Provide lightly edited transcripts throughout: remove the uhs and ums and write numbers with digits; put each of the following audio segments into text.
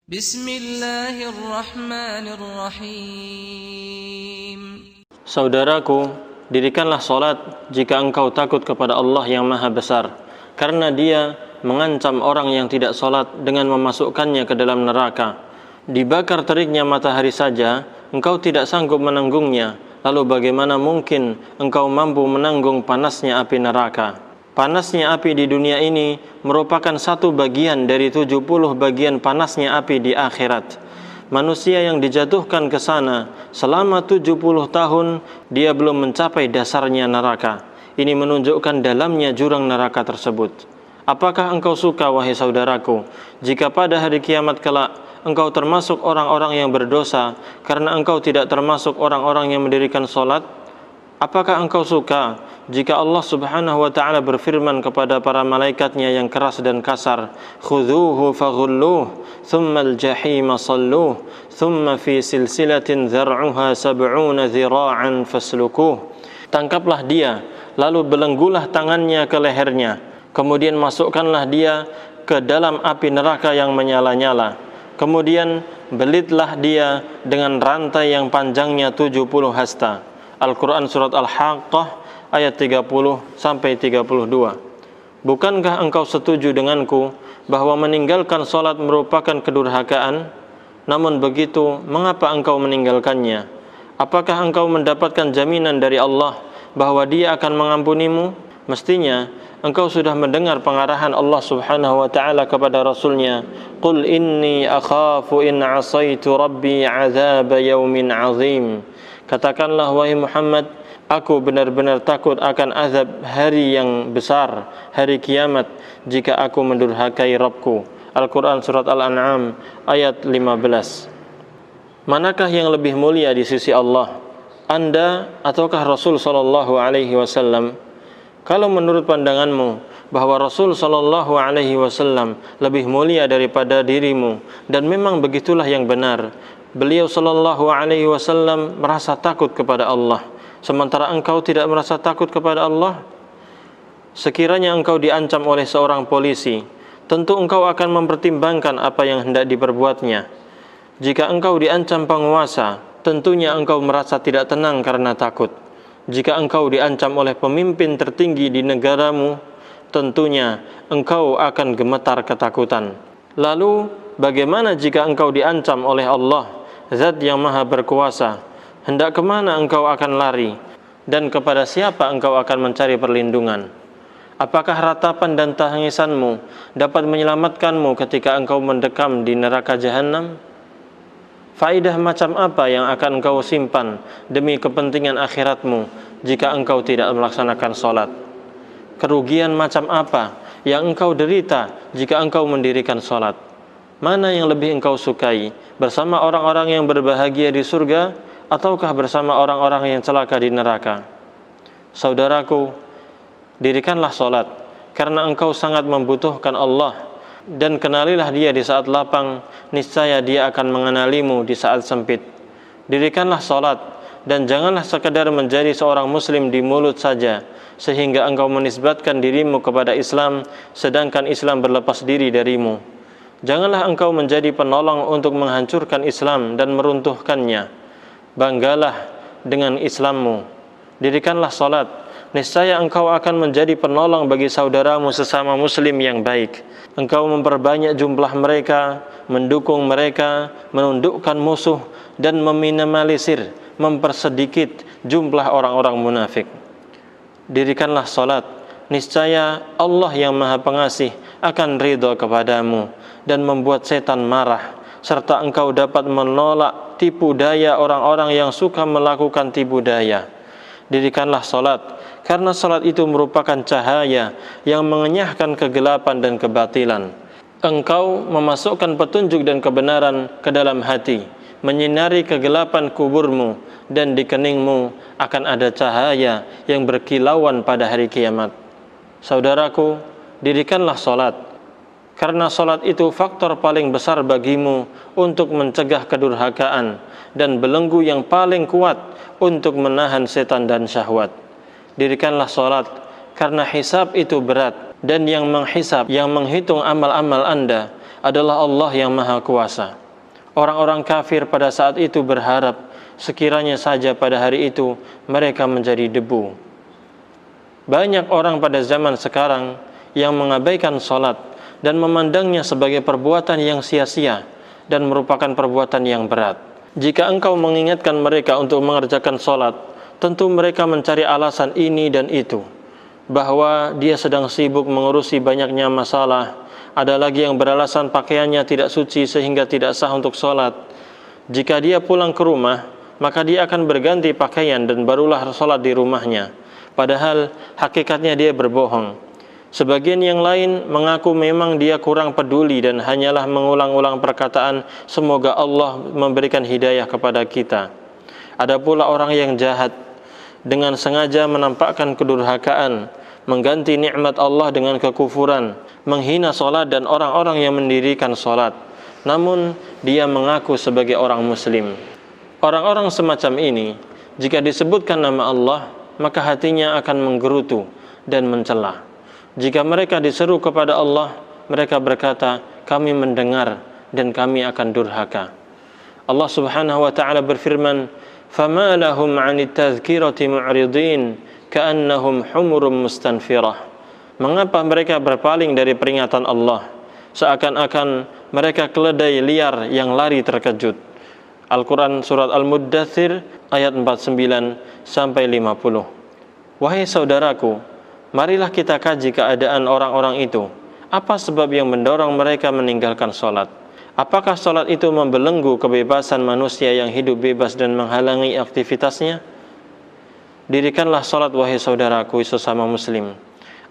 Bismillahirrahmanirrahim. Saudaraku, dirikanlah salat jika engkau takut kepada Allah yang Maha Besar, karena Dia mengancam orang yang tidak salat dengan memasukkannya ke dalam neraka. Dibakar teriknya matahari saja, engkau tidak sanggup menanggungnya, lalu bagaimana mungkin engkau mampu menanggung panasnya api neraka? Panasnya api di dunia ini merupakan satu bagian dari 70 bagian panasnya api di akhirat. Manusia yang dijatuhkan ke sana selama 70 tahun, dia belum mencapai dasarnya neraka. Ini menunjukkan dalamnya jurang neraka tersebut. Apakah engkau suka, wahai saudaraku, jika pada hari kiamat kelak engkau termasuk orang-orang yang berdosa karena engkau tidak termasuk orang-orang yang mendirikan salat? Apakah engkau suka jika Allah Subhanahu wa ta'ala berfirman kepada para malaikatnya yang keras dan kasar, "Khudhuhu faghulluh, thumma al-jahima salluh, thumma fi silsilatin dhar'uha sab'una dhira'an faslukuh." Tangkaplah dia, lalu belenggulah tangannya ke lehernya, kemudian masukkanlah dia ke dalam api neraka yang menyala-nyala. Kemudian belitlah dia dengan rantai yang panjangnya 70 hasta. Al-Quran Surat Al-Haqqah ayat 30 sampai 32. Bukankah engkau setuju denganku bahwa meninggalkan salat merupakan kedurhakaan? Namun begitu, mengapa engkau meninggalkannya? Apakah engkau mendapatkan jaminan dari Allah bahwa Dia akan mengampunimu? Mestinya engkau sudah mendengar pengarahan Allah Subhanahu wa ta'ala kepada Rasulnya, "Qul inni akhafu in 'asaitu rabbi 'adzaba yaumin 'azim." Katakanlah, wahai Muhammad, aku benar-benar takut akan azab hari yang besar, hari kiamat, jika aku mendurhakai Rabbku. Al-Quran Surat Al-An'am ayat 15. Manakah yang lebih mulia di sisi Allah, Anda ataukah Rasul Sallallahu Alaihi Wasallam? Kalau menurut pandanganmu bahwa Rasul Sallallahu Alaihi Wasallam lebih mulia daripada dirimu, dan memang begitulah yang benar, beliau Sallallahu Alaihi Wasallam merasa takut kepada Allah, sementara engkau tidak merasa takut kepada Allah. Sekiranya engkau diancam oleh seorang polisi, tentu engkau akan mempertimbangkan apa yang hendak diperbuatnya. Jika engkau diancam penguasa, tentunya engkau merasa tidak tenang karena takut. Jika engkau diancam oleh pemimpin tertinggi di negaramu, tentunya engkau akan gemetar ketakutan. Lalu, bagaimana jika engkau diancam oleh Allah, Zat yang Maha Berkuasa? Hendak kemana engkau akan lari? Dan kepada siapa engkau akan mencari perlindungan? Apakah ratapan dan tangisanmu dapat menyelamatkanmu ketika engkau mendekam di neraka jahanam? Faidah macam apa yang akan engkau simpan demi kepentingan akhiratmu jika engkau tidak melaksanakan salat? Kerugian macam apa yang engkau derita jika engkau mendirikan salat? Mana yang lebih engkau sukai, bersama orang-orang yang berbahagia di surga, ataukah bersama orang-orang yang celaka di neraka? Saudaraku, dirikanlah salat, karena engkau sangat membutuhkan Allah, dan kenalilah Dia di saat lapang, niscaya Dia akan mengenalimu di saat sempit. Dirikanlah salat, dan janganlah sekadar menjadi seorang muslim di mulut saja, sehingga engkau menisbatkan dirimu kepada Islam, sedangkan Islam berlepas diri darimu. Janganlah engkau menjadi penolong untuk menghancurkan Islam dan meruntuhkannya. Banggalah dengan Islammu. Dirikanlah salat, niscaya engkau akan menjadi penolong bagi saudaramu sesama muslim yang baik. Engkau memperbanyak jumlah mereka, mendukung mereka, menundukkan musuh, dan meminimalisir, mempersedikit jumlah orang-orang munafik. Dirikanlah salat, niscaya Allah yang Maha Pengasih akan ridha kepadamu dan membuat setan marah, serta engkau dapat menolak tipu daya orang-orang yang suka melakukan tipu daya. Dirikanlah salat, karena salat itu merupakan cahaya yang mengenyahkan kegelapan dan kebatilan. Engkau memasukkan petunjuk dan kebenaran ke dalam hati, menyinari kegelapan kuburmu, dan di keningmu akan ada cahaya yang berkilauan pada hari kiamat. Saudaraku, dirikanlah salat, karena salat itu faktor paling besar bagimu untuk mencegah kedurhakaan dan belenggu yang paling kuat untuk menahan setan dan syahwat. Dirikanlah salat, karena hisab itu berat, dan yang menghisab, yang menghitung amal-amal Anda adalah Allah yang Maha Kuasa. Orang-orang kafir pada saat itu berharap sekiranya saja pada hari itu mereka menjadi debu. Banyak orang pada zaman sekarang yang mengabaikan salat dan memandangnya sebagai perbuatan yang sia-sia dan merupakan perbuatan yang berat. Jika engkau mengingatkan mereka untuk mengerjakan salat, tentu mereka mencari alasan ini dan itu, bahwa dia sedang sibuk mengurusi banyaknya masalah. Ada lagi yang beralasan pakaiannya tidak suci sehingga tidak sah untuk sholat. Jika dia pulang ke rumah, maka dia akan berganti pakaian dan barulah sholat di rumahnya. Padahal hakikatnya dia berbohong. Sebagian yang lain mengaku memang dia kurang peduli dan hanyalah mengulang-ulang perkataan semoga Allah memberikan hidayah kepada kita. Ada pula orang yang jahat, dengan sengaja menampakkan kedurhakaan, mengganti nikmat Allah dengan kekufuran, menghina salat dan orang-orang yang mendirikan salat, namun dia mengaku sebagai orang muslim. Orang-orang semacam ini, jika disebutkan nama Allah, maka hatinya akan menggerutu dan mencela. Jika mereka diseru kepada Allah, mereka berkata, kami mendengar dan kami akan durhaka. Allah Subhanahu wa taala berfirman, "Fama lahum 'anit tadhkirati mu'ridin ka'annahum humurum mustanfirah." Mengapa mereka berpaling dari peringatan Allah, seakan-akan mereka keledai liar yang lari terkejut. Al-Quran Surat Al-Muddathir ayat 49 sampai 50. Wahai saudaraku, marilah kita kaji keadaan orang-orang itu. Apa sebab yang mendorong mereka meninggalkan sholat? Apakah sholat itu membelenggu kebebasan manusia yang hidup bebas dan menghalangi aktivitasnya? Dirikanlah sholat wahai saudaraku sesama muslim.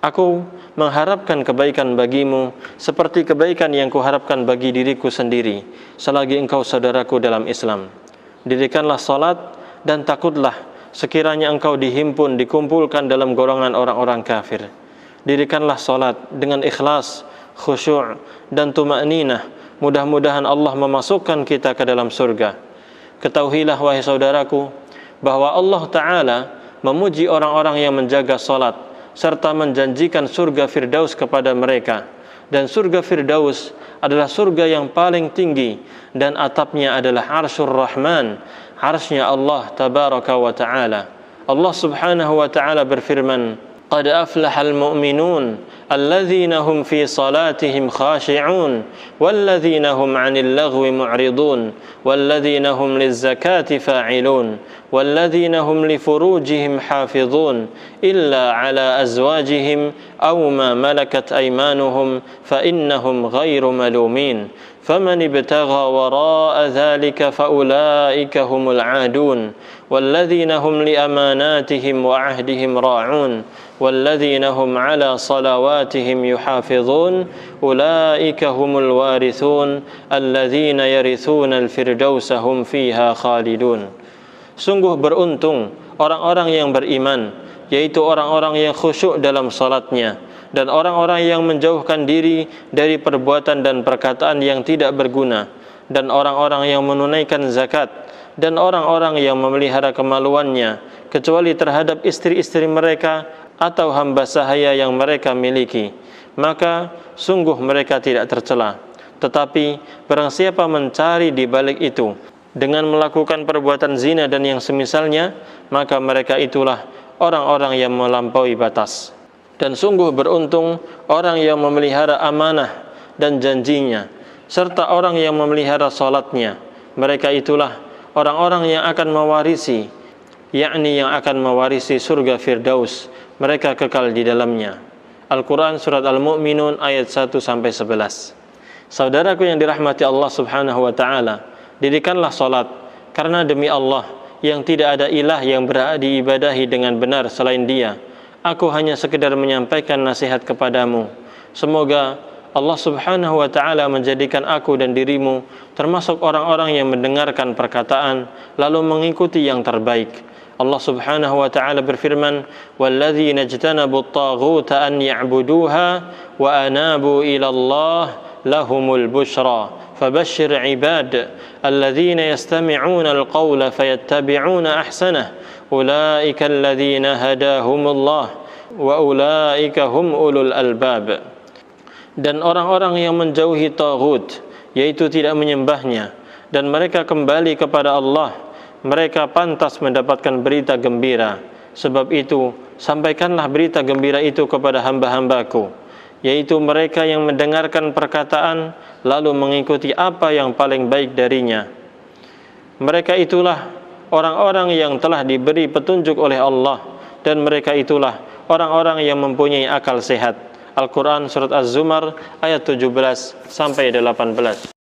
Aku mengharapkan kebaikan bagimu seperti kebaikan yang kuharapkan bagi diriku sendiri selagi engkau saudaraku dalam Islam. Dirikanlah salat dan takutlah sekiranya engkau dikumpulkan dalam golongan orang-orang kafir. Dirikanlah salat dengan ikhlas, khusyuk dan tuma'ninah. Mudah-mudahan Allah memasukkan kita ke dalam surga. Ketahuilah wahai saudaraku bahwa Allah Ta'ala memuji orang-orang yang menjaga salat serta menjanjikan surga Firdaus kepada mereka. Dan surga Firdaus adalah surga yang paling tinggi dan atapnya adalah Arsyur Rahman, arsy-Nya Allah Tabaraka wa Ta'ala. Allah Subhanahu wa Ta'ala berfirman, "Qad aflahal mu'minun alladzina hum fi salatihim khashi'un walladzina hum 'anil lagwi mu'ridun walladzina hum lizzakati fa'ilun walladzina hum li furujihim hafizun illa 'ala azwajihim aw ma malakat aymanuhum fa innahum ghairu malumin faman ibtagha wara'a dhalika fa ulaika humul 'adun walladzina hum li amanatihim wa 'ahdihim ra'un والذين هم على صلواتهم يحافظون أولئك هم الوارثون الذين يرثون الفردوس هم فيها خالدون. Sungguh beruntung orang-orang yang beriman, yaitu orang-orang yang khusyuk dalam salatnya, dan orang-orang yang menjauhkan diri dari perbuatan dan perkataan yang tidak berguna, dan orang-orang yang menunaikan zakat, dan orang-orang yang memelihara kemaluannya kecuali terhadap istri-istri mereka atau hamba sahaya yang mereka miliki, maka sungguh mereka tidak tercela. Tetapi barang siapa mencari di balik itu dengan melakukan perbuatan zina dan yang semisalnya, maka mereka itulah orang-orang yang melampaui batas. Dan sungguh beruntung orang yang memelihara amanah dan janjinya, serta orang yang memelihara salatnya. Mereka itulah orang-orang yang akan mewarisi, yakni yang akan mewarisi surga Firdaus. Mereka kekal di dalamnya. Al-Quran Surat Al-Mu'minun ayat 1-11. Saudaraku yang dirahmati Allah Subhanahu wa Ta'ala, dirikanlah salat, karena demi Allah yang tidak ada ilah yang berhak diibadahi dengan benar selain Dia. Aku hanya sekedar menyampaikan nasihat kepadamu. Semoga Allah Subhanahu wa Ta'ala menjadikan aku dan dirimu termasuk orang-orang yang mendengarkan perkataan lalu mengikuti yang terbaik. Allah Subhanahu wa Ta'ala berfirman, "Walladzina ijtanabu at-taghuta an ya'buduha wa anabu ila Allah lahumul busyra fabashshir 'ibad alladzina yastami'una al-qawla fayattabi'una ahsanah ulaika alladzina hadahumullah wa ulaika hum ulul albab." Dan orang-orang yang menjauhi taghut, yaitu tidak menyembahnya, dan mereka kembali kepada Allah, mereka pantas mendapatkan berita gembira. Sebab itu, sampaikanlah berita gembira itu kepada hamba-hambaku, yaitu mereka yang mendengarkan perkataan lalu mengikuti apa yang paling baik darinya. Mereka itulah orang-orang yang telah diberi petunjuk oleh Allah, dan mereka itulah orang-orang yang mempunyai akal sehat. Al-Quran Surat Az-Zumar ayat 17 sampai 18.